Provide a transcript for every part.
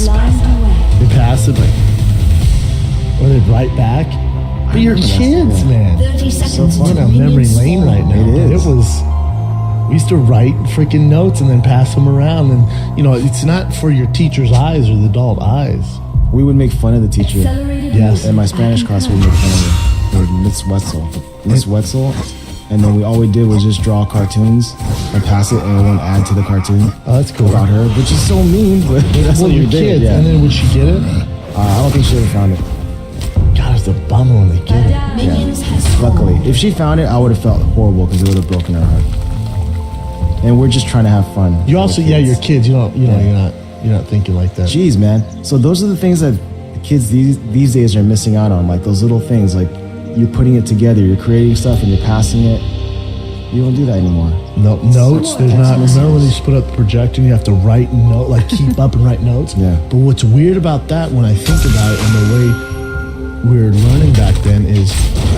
They pass it, or they'd write back. But you're kids, man. 30 seconds. So fun. I'm memory lane right now. It is. It was. We used to write freaking notes and then pass them around, and it's not for your teacher's eyes or the adult eyes. We would make fun of the teacher. Yes. In my Spanish class, we would make fun of her. Or Miss Wetzel. And then all we did was just draw cartoons and pass it, and it wouldn't add to the cartoon. Oh, that's cool. About her, which is so mean, but that's what you did. Yeah. And then would she get it? I don't think she ever found it. God, it's a bummer when they get it. Yeah. Luckily, if she found it, I would have felt horrible because it would have broken her heart. And we're just trying to have fun. You also, you're kids. You're not thinking like that. Jeez, man. So those are the things that the kids these days are missing out on, like those little things, like you're putting it together, you're creating stuff, and you're passing it. You don't do that anymore. No notes. There's not. Remember when you just put up the projector and you have to write note, like keep up and write notes. Yeah. But what's weird about that, when I think about it, and the way we were learning back then, is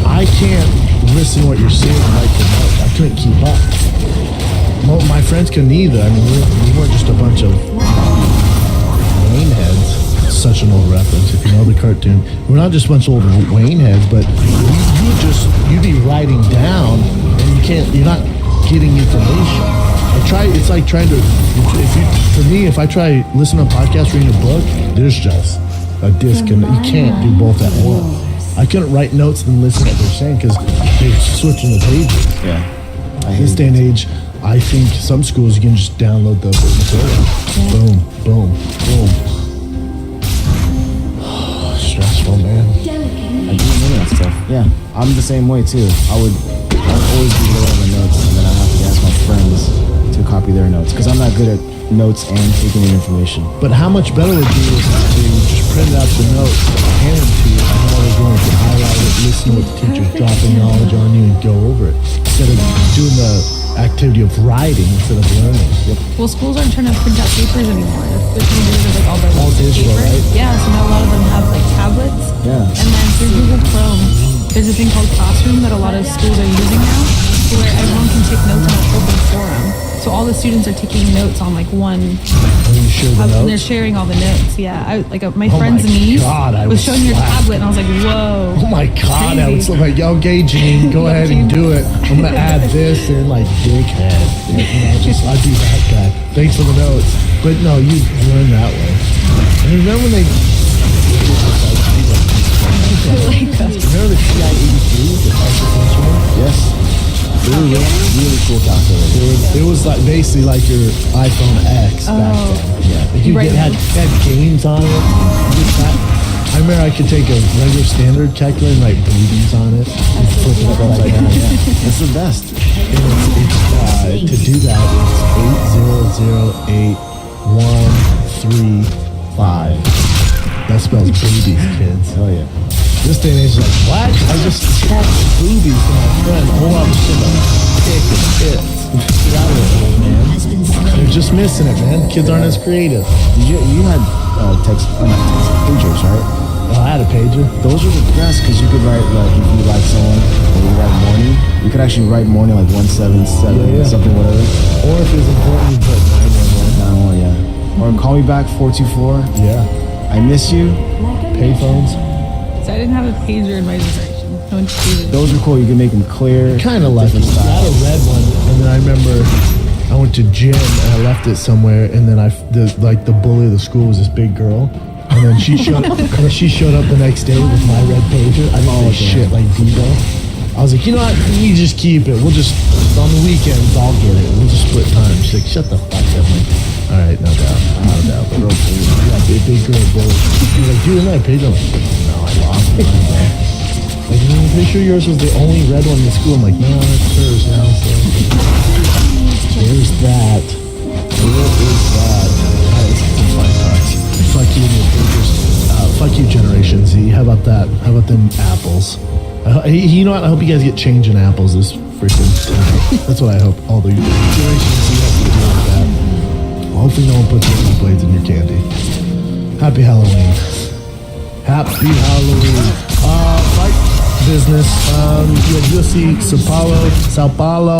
I can't listen to what you're saying and write the notes. I couldn't keep up. My friends couldn't either. I mean, we weren't just a bunch of Wayne heads. Such an old reference, if you know the cartoon. We're not just a bunch of old Wayne heads, but you'd be writing down, and you're not getting information. It's like trying to, if I try listening to a podcast, reading a book, there's just a disconnect. You can't do both at once. I couldn't write notes and listen to what they're saying because they're switching the pages. Yeah. This day and age, I think some schools you can just download the material. Boom, boom, boom. Stressful, man. I do know that stuff. Yeah, I'm the same way too. I'd always be late on the notes, and then I have to ask my friends to copy their notes because I'm not good at notes and taking in information. But how much better would it be to just print out the notes, hand them to you, and all they're going to highlight it, listen to what the teacher's dropping knowledge on you, and go over it instead of doing the activity of writing instead of learning. Yep. Well, schools aren't trying to print out papers anymore. They're trying to do it like all digital, paper. right? Yeah, so now a lot of them have like tablets. Yeah. And then through Google Chrome, there's a thing called Classroom that a lot of schools are using now, where everyone can take notes on an open forum. So all the students are taking notes on like one. And you share the And notes? they're sharing all the notes. Yeah, my friend's my niece God, I was was showing her slapped. tablet, and I was like, whoa. Oh my God, I was Crazy. like, okay, Gene, go ahead and do it. I'm gonna add this and like dickhead. I do that guy. Thanks for the notes. But no, you learn that way. And remember when they remember the TI-83, the Texas Instrument? Yes. They were really cool calculators. It was like basically like your iPhone X back then. Yeah. Like you had games on it. I remember I could take a regular standard calculator and write boobies on it and flip it upside down. Yeah. That's the best. And to do that, it's 8008135. That spells boobies, kids. Oh yeah. This day and age is like, what? I just tapped boobies for my friend. Oh, I'm just gonna pick and tits. Get out of it, man. They're just missing it, man. Kids aren't as creative. You had pagers, right? Oh, I had a pager. Those were the best because you could write like if you like someone and you write morning, you could actually write morning like 177 something whatever. Or if it was important, you put 911. Yeah. Or call me back 424. Yeah. I miss you. Payphones. So I didn't have a pager in my generation. No one used it. Those were cool. You could make them clear. Kind of like it. I had a red one, and then I remember I went to gym and I left it somewhere, and then the bully of the school was this big girl, and then she showed up the next day with my red pager. I didn't say shit like Devo. I was like, you know what? You just keep it. We'll just on the weekends I'll get it. We'll just split time. She's like, shut the fuck up. I'm like, all right, no doubt. But big girl bully. She's like, dude, isn't that a pager? I'm like, no, I lost mine. Like, I'm pretty sure yours was the only red one in the school. I'm like, no, it's hers now. So there's that. Where is that? That's some fun talks. Fuck you and your papers. Fuck you, Generation Z. How about that? How about them apples? You know what? I hope you guys get change in apples this freaking tonight. That's what I hope all the Generation Z have to do with that. Hopefully no one puts razor blades in your candy. Happy Halloween. Happy Halloween. Fight business. You had UFC Sao Paulo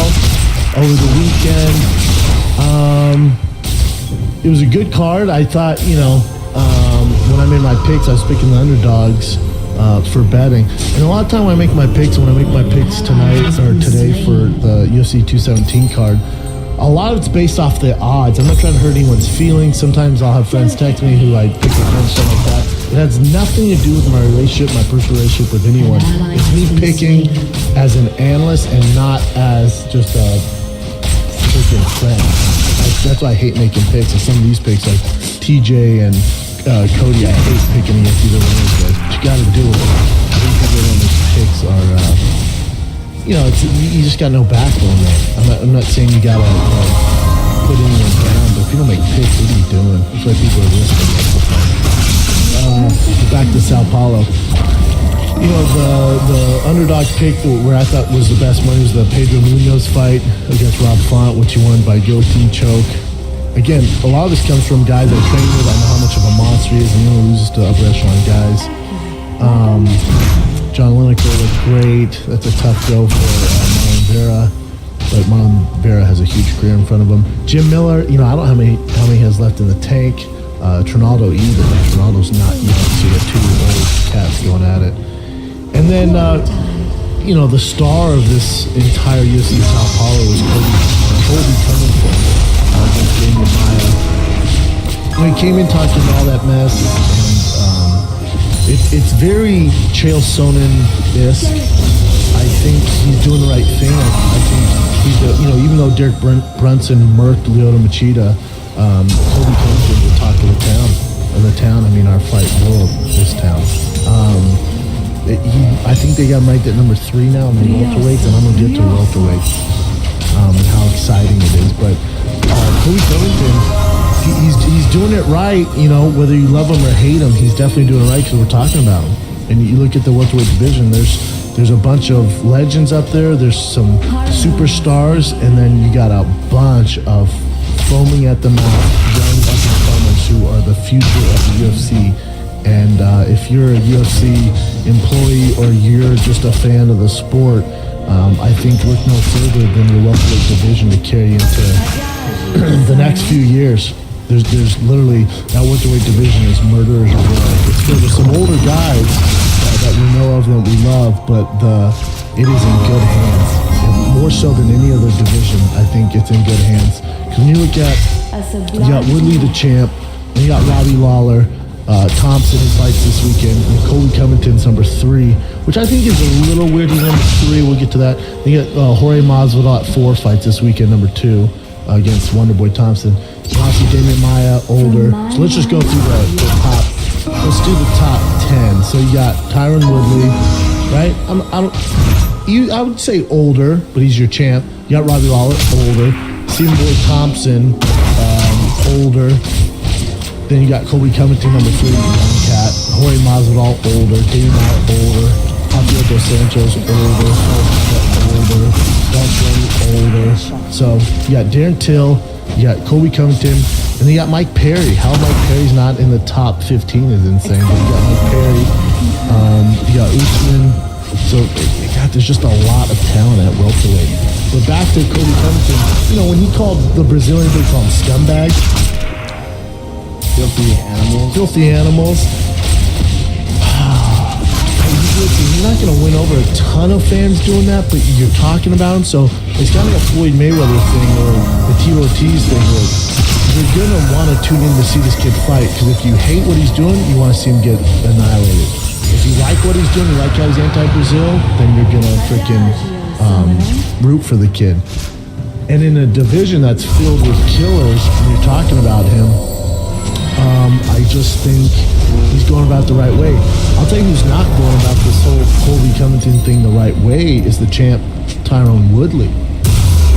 over the weekend. It was a good card. I thought, when I made my picks, I was picking the underdogs for betting. And a lot of time when I make my picks, when I make my picks tonight or today for the UFC 217 card, a lot of it's based off the odds. I'm not trying to hurt anyone's feelings. Sometimes I'll have friends text me who I pick against, stuff like that. It has nothing to do with my relationship, my personal relationship with anyone. It's me picking as an analyst and not as just a freaking friend. That's why I hate making picks. And some of these picks, like TJ and Cody, I hate picking against either one of those guys. But you got to do it. I think every one of those picks are, you just got no backbone there. I'm not saying you got to put anyone down, but if you don't make picks, what are you doing? That's why people are listening. Back to Sao Paulo. The underdog pick where I thought was the best money was the Pedro Munoz fight against Rob Font, which he won by guillotine choke. Again, a lot of this comes from guys I train with. I know how much of a monster he is, and he only loses to upper echelon guys. John Lineker looked great. That's a tough go for Marlon Vera, but Marlon Vera has a huge career in front of him. Jim Miller, I don't know how many he has left in the tank. Trinaldo either. Trinaldo's not young, so you have 2-year-old cats going at it. And then, the star of this entire UFC Sao Paulo is Colby Covington against Damian Maia. He came in talking all that mess, and it's very Chael Sonnen-esque. I think he's doing the right thing. I think he's even though Derek Brunson murked Lyoto Machida, Colby Covington's the talk of the town. Our fight world, this town. I think they got him ranked at number 3 now in the welterweights, and I'm gonna get to welterweights and how exciting it is. But Colby Covington, he's doing it right. Whether you love him or hate him, he's definitely doing it right because we're talking about him. And you look at the welterweight division. There's a bunch of legends up there. There's some superstars, and then you got a bunch of foaming at the mouth young up-and-comers who are the future of the UFC. And if you're a UFC employee or you're just a fan of the sport, I think look no further than your welterweight division to carry into the next few years. There's literally, that welterweight division is murderers row. It's filled with some older guys that we know of, that we love, but it is in good hands. And more so than any other division, I think it's in good hands. Because when you look at, you got Woodley the champ, and you got Robbie Lawler, Thompson who fights this weekend, and Colby Covington's number 3, which I think is a little weird. He's number 3. We'll get to that. Then you got Jorge Masvidal at 4, fights this weekend, number 2, against Wonderboy Thompson. Obviously, Damian Maia, older. So let's just go through the top. Let's do the top 10. So you got Tyron Woodley, right? I would say older, but he's your champ. You got Robbie Lawler, older. Stephen Boy Thompson, older. Then you got Colby Covington, number 3, young cat. Jorge Masvidal, older. Damian Maia, older. Javier Dos Santos, older. Older. older. So you got Darren Till, you got Colby Covington, and then you got Mike Perry. How Mike Perry's not in the top 15 is insane. But you got Mike Perry, you got Usman. So there's just a lot of talent at welterweight. But back to Colby Covington, when he called the Brazilians, they call them scumbags. Filthy animals. He's not going to win over a ton of fans doing that, but you're talking about him, so it's kind of like a Floyd Mayweather thing or the Tito Ortiz thing where you're going to want to tune in to see this kid fight, because if you hate what he's doing, you want to see him get annihilated. If you like what he's doing, you like how he's anti-Brazil, then you're going to freaking root for the kid. And in a division that's filled with killers, when you're talking about him, I just think he's going about the right way. I'll tell you who's not going about this whole Colby Covington thing the right way is the champ, Tyron Woodley.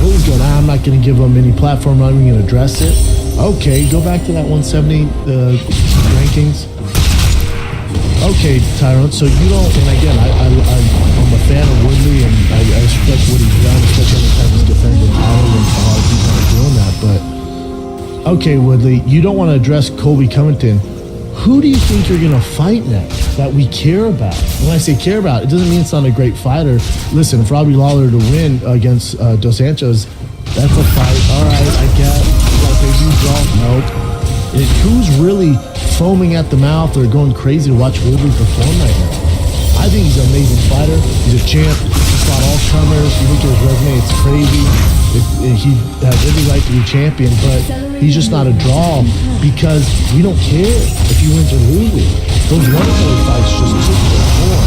Woodley's going, I'm not going to give him any platform, I'm not even going to address it. Okay, go back to that 170 rankings. Okay, Tyron, so you don't, and again, I'm a fan of Woodley, and I respect what he's done, especially on the time he's defending the title, and a lot of people aren't doing that, but okay, Woodley, you don't want to address Colby Covington. Who do you think you're going to fight next that we care about? When I say care about, it doesn't mean it's not a great fighter. Listen, if Robbie Lawler to win against Dos Santos, that's a fight. All right, I get. Like they do golf. Nope. Who's really foaming at the mouth. They're going crazy to watch Woodley perform right now. I think he's an amazing fighter. He's a champ. He's fought all comers. You look at his resume, it's crazy. He has every right to be champion, but he's just not a draw because we don't care if he wins or loses. Those one-boy fights just took their form.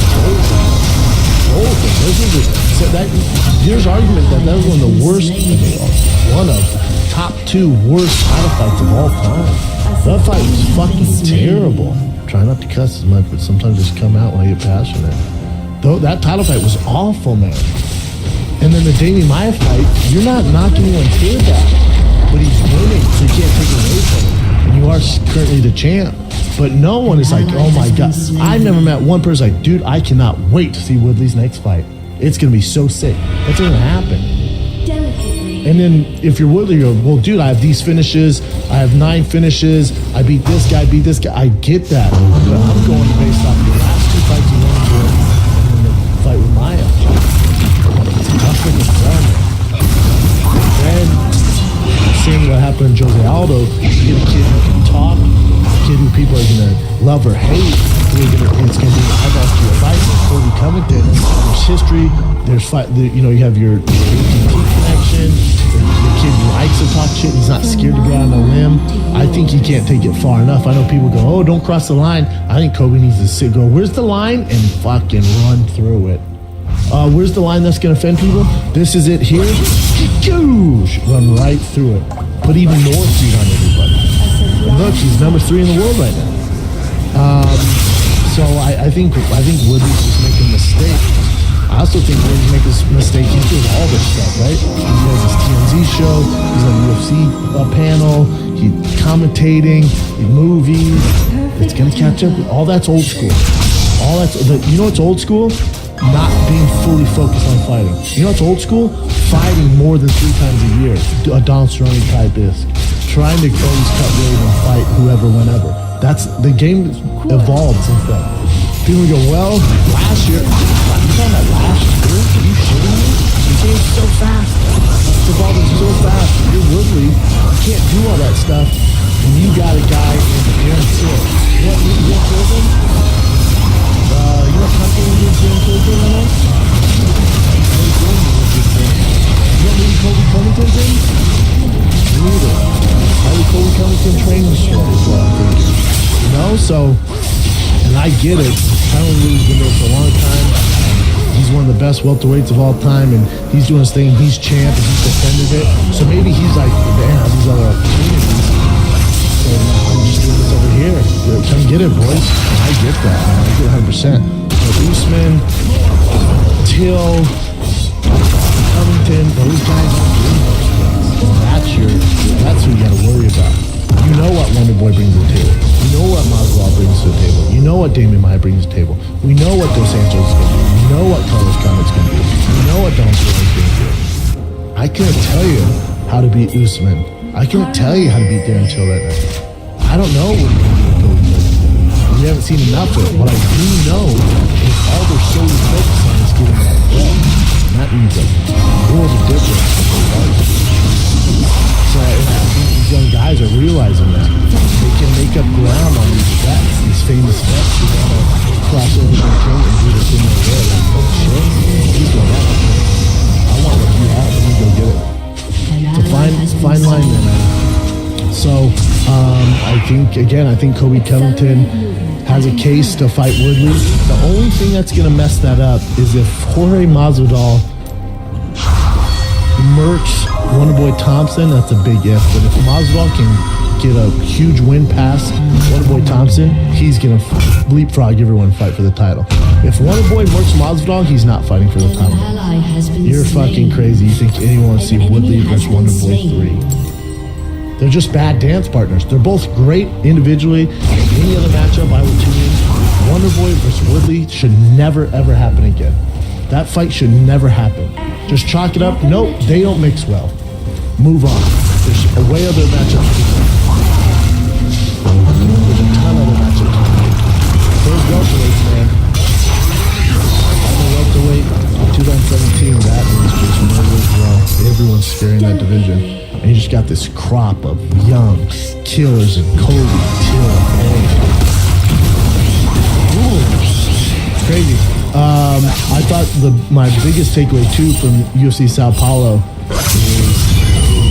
There's argument that was one of the worst, one of top 2 worst title fights of all time. That fight was fucking terrible. Try not to cuss as much, but sometimes just come out when I get passionate. Though that title fight was awful, man. And then the Damian Maia fight, you're not knocking anyone's head back, but he's winning, so you can't take it away from him. And you are currently the champ. But no one is like, oh my God. I've never met one person like, dude, I cannot wait to see Woodley's next fight. It's going to be so sick. That's going to happen. And then if you're Woodley, you're, well, dude, I have these finishes. I have 9 finishes. I beat this guy, I get that. But I'm going based off the last 2 fights you won with and then the fight with Maia. It's tough for the done. Then, seeing what happened to Jose Aldo, you get a kid who can talk, a kid who people are going to love or hate. It's going to be an eyeball to your fight. Colby Covington, there's history. There's fight. You have your AT&T connection. The kid likes to talk shit. He's not scared to go out on a limb. I think he can't take it far enough. I know people go, oh, don't cross the line. I think Kobe needs to go, where's the line? And fucking run through it. Where's the line that's going to offend people? This is it here. Run right through it. Put even more speed on everybody. And look, he's number 3 in the world right now. So I think Woodley's just making a mistake. I also think Woodley's making a mistake. He's doing all this stuff, right? He has his TMZ show. He's on the UFC panel. He's commentating. Movies. It's gonna catch up. All that's old school. You know what's old school? Not being fully focused on fighting. You know what's old school? Fighting more than 3 times a year. A Don Cerrone type is trying to always cut weight and fight whoever, whenever. That's the game evolved since then. People go, well, last year. You talking about last year? Are you shitting me? The game's so fast. It's evolving so fast. You're Woodley. You can't do all that stuff when you got a guy in Darren Till. You know what Darren Till's in? You know what company Darren Till's in right now? You know who Kobe Covington's in? Neither. Probably Kobe Covington training squad is what I'm thinking. You know, so, and I get it. Tyron Woodley's been there for a long time. He's one of the best welterweights of all time, and he's doing his thing. He's champ, and he's defended it. So maybe he's like, man, I have these other opportunities. So I'm just doing this over here. Come get it, boys. I get that, man. I get 100%. But Usman, Till, Covington, those guys aren't doing those things. That's who you got to worry about. You know what Wonderboy brings to the table. You know what Masvidal brings to the table. You know what Damian Maia brings to the table. We know what Dos Santos is going to do. We know what Carlos Condit's going to do. We know what Don Cerrone's going to do. I couldn't tell you how to beat Usman. I couldn't tell you how to beat Darren Till right now. I don't know what he's going to do with Kobe. We haven't seen enough of it. What I do know is all they're solely focused on is getting that belt. And that means a world of difference. So I think these young guys are realizing that they can make up ground on these vets, these famous vets who want to cross over the ring and do this in their way. Like, oh shit, he's going that. I want what you have. Let me go get it. It's a fine line there, man. So I think Kobe Covington has a case to fight Woodley. The only thing that's going to mess that up is if Jorge Masvidal murks Wonderboy Thompson. That's a big if. But if Masvidal can get a huge win past Wonderboy Thompson, he's gonna leapfrog everyone and fight for the title. If Wonderboy murks Masvidal, he's not fighting for the title. You're fucking crazy. You think anyone wants to see Woodley versus Wonderboy 3? They're just bad dance partners. They're both great individually. Any other matchup, I would tune in. Wonderboy versus Woodley should never ever happen again. That fight should never happen. Just chalk it up. Nope, they don't mix well. Move on. There's a way other matchups. There's a ton of other matchups. Those welterweights, man. I'm a welterweight. 2017, that was just murderers raw. Everyone's scaring that division. And you just got this crop of young killers and Kobe, Till, I thought my biggest takeaway too from UFC Sao Paulo is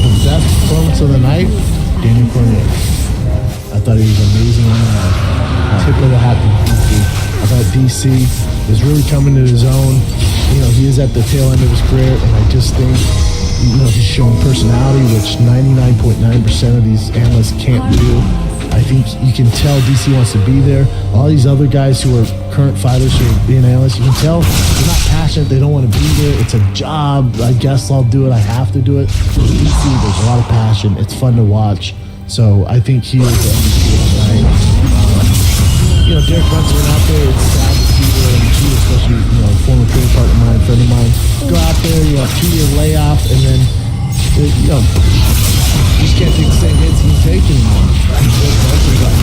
the best performance of the night, Daniel Cormier. I thought he was amazing on the night. Tip of the hat to DC. I thought DC is really coming to his own. You know, he is at the tail end of his career, and I just think, you know, he's showing personality, which 99.9% of these analysts can't do. I think you can tell DC wants to be there. All these other guys who are current fighters who are being analysts, you can tell they're not passionate. They don't want to be there. It's a job. I guess I'll do it. I have to do it. DC, there's a lot of passion. It's fun to watch. So I think he is the MVP tonight. You know, Derek Brunson went out there. It's sad to see him, especially, you know, former training partner of mine, friend of mine, go out there, you know, 2-year layoff, and then, you know, you just can't take the same hits he's taking anymore. Derek Brunson got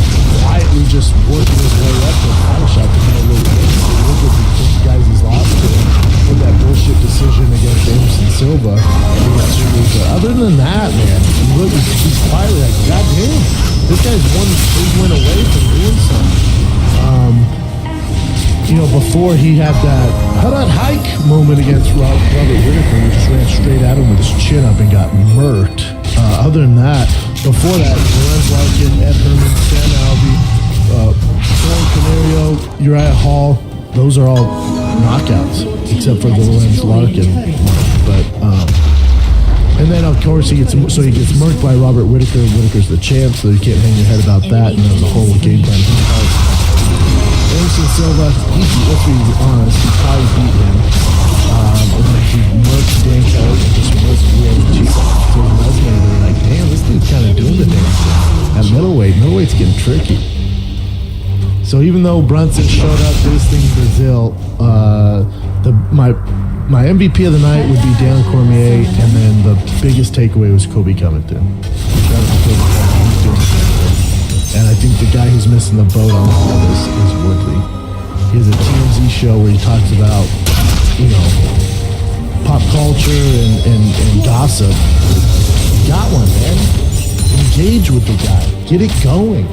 quietly just working his way up to a title shot to kind of look at the guys he's lost to. With that bullshit decision against Anderson Silva. But other than that, man, look, he's quietly like, God damn, this guy's one big win away from doing something. You know, before he had that how about hike moment against Robert Whittaker, who just ran straight at him with his chin up and got murked. Other than that, before that, Lorenz Larkin, Ed Herman, Sam Alvey, Florian Canario, Uriah Hall, those are all knockouts, except for the Lorenz Larkin one. But and then of course he gets murked by Robert Whittaker. Whittaker's the champ, so you can't hang your head about that. And then the whole game plan. Anderson Silva, let's be honest, he probably beat him. And then he murked Dan Kelly and just murked Will Chico. So his resume, they're like, damn, this dude's kind of doing the damn thing. At middleweight's getting tricky. So even though Brunson showed up to this thing in Brazil, my MVP of the night would be Dan Cormier, and then the biggest takeaway was Kobe Covington. And I think the guy who's missing the boat on all this is Woodley. He has a TMZ show where he talks about, you know, pop culture and gossip. You got one, man. Engage with the guy. Get it going.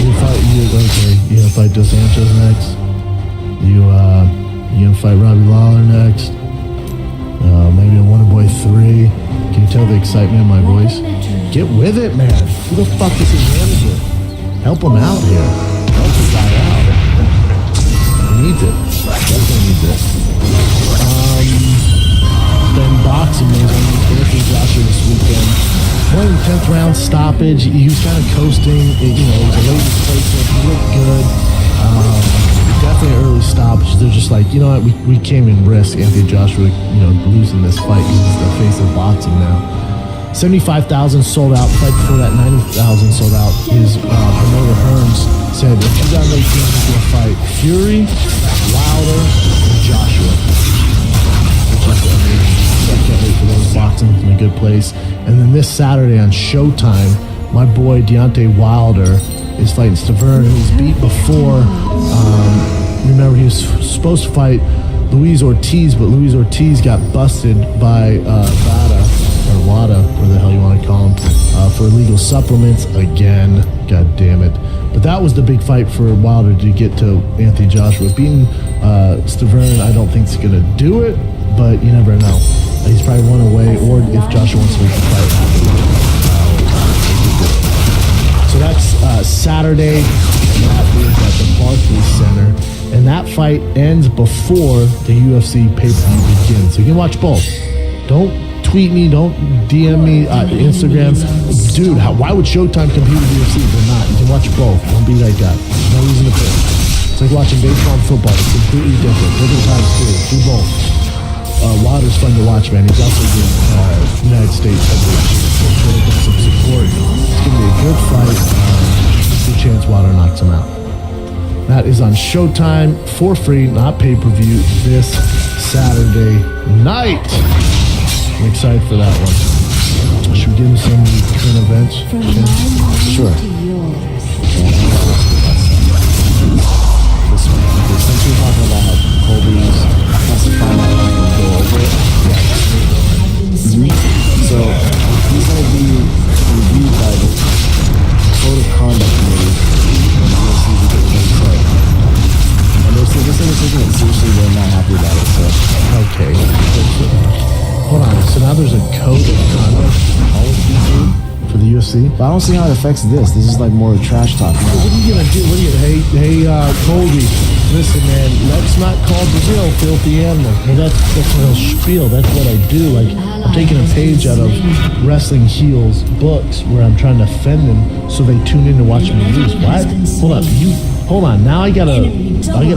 You gonna fight Dos Santos next? You gonna fight Robbie Lawler next? Maybe a Wonder Boy 3. Can you tell the excitement in my voice? Get with it, man. Who the fuck is his manager? Help him out here. Help the guy out. He needs it. Definitely needs it. Then boxing news. I'm Anthony Joshua this weekend. One 10th round stoppage. He was kind of coasting. You know, it was a late replacement. He looked good. Definitely early stoppage. They're just like, you know what? We can't even risk Anthony Joshua, you know, losing this fight. He's the face of boxing now. 75,000 sold out. Fight before that, 90,000 sold out. His promoter Hearns said in 2018 he's going to fight Fury, Wilder, and Joshua. Which is amazing. So I can't wait for those. Boxing in a good place. And then this Saturday on Showtime, my boy Deontay Wilder is fighting Stavern, who was beat before. Remember, he was supposed to fight Luis Ortiz, but Luis Ortiz got busted by WADA, whatever the hell you want to call him, for illegal supplements again. God damn it. But that was the big fight for Wilder to get to Anthony Joshua. Beating Stavern, I don't think is going to do it, but you never know. He's probably one away, or if Joshua wants to make the fight So that's Saturday, and that is at the Barclays Center. And that fight ends before the UFC pay-per-view begins. So you can watch both. Don't tweet me, don't DM me, Instagram. Dude, why would Showtime compete with UFC? They're not. You can watch both. Don't be that guy. No reason to pick. It's like watching baseball and football. It's completely different. Different times too. Do both. Wilder's fun to watch, man. He's also doing United States heavyweight. Some support. It's going to be a good fight. Good chance Wilder knocks him out. That is on Showtime for free, not pay-per-view, this Saturday night. I'm excited for that one. Should we get into some current events? Sure. Since we're talking about how Colby has to find out how to go over it. So he's going to be reviewed by the Code of Conduct Committee when the UFC begins. And they're taking it seriously. They're not see? But I don't see how it affects this. This is like more trash talk. What are you gonna do? Hey, Colby, listen, man, let's not call Brazil filthy animal. Well, that's a real spiel. That's what I do. Like, I'm taking a page out of Wrestling Heels books where I'm trying to offend them so they tune in to watch me lose. What? Hold on. Now I gotta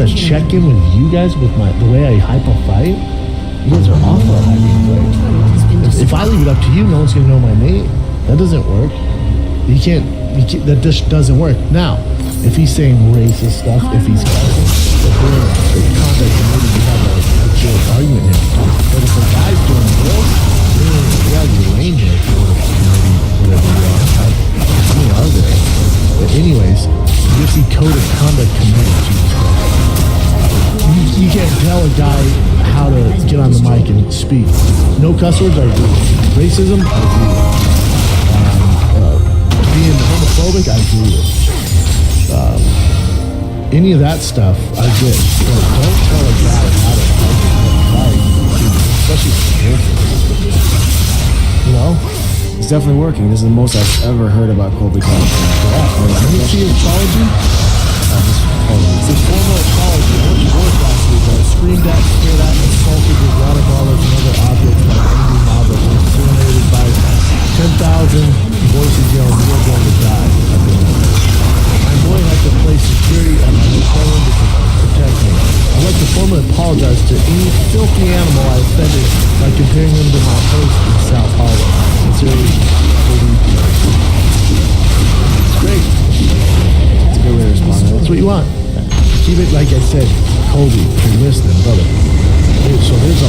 check in with you guys with the way I hype a fight. You guys are awful at hyping fights. If I leave it up to you, no one's gonna know my name. That doesn't work. You can't. That just doesn't work. Now, if he's saying racist stuff, if he's cussing, if we're in contact community, you have a legit argument here. But if a guy's doing this, yeah, you lame here if you want to whatever you are. We are there. But anyways, UFC Code of Conduct Committee, Jesus Christ. You can't tell a guy how to get on the mic and speak. No cuss words, I agree. Racism, I agree. Being homophobic, I agree with. Any of that stuff, I get. But don't tell a guy how to fight, especially you know? It's definitely working. This is the most I've ever heard about Colby Collins. Let me see your apology. It's a formal apology. I went to work last week. I screamed at, scared at, and assaulted with water bottles and other objects like Indian marbles, incinerated by 10,000 voices yelling, "You're going to die." I'm going to have to place security at my hotel room to protect me. I'd like to formally apologize to any filthy animal I offended by comparing them to my host in Sao Paulo. Sincerely, Colby. It's great. It's a good way to respond. That's what you want. Keep it, like I said, Colby, if you're listening, brother. So there's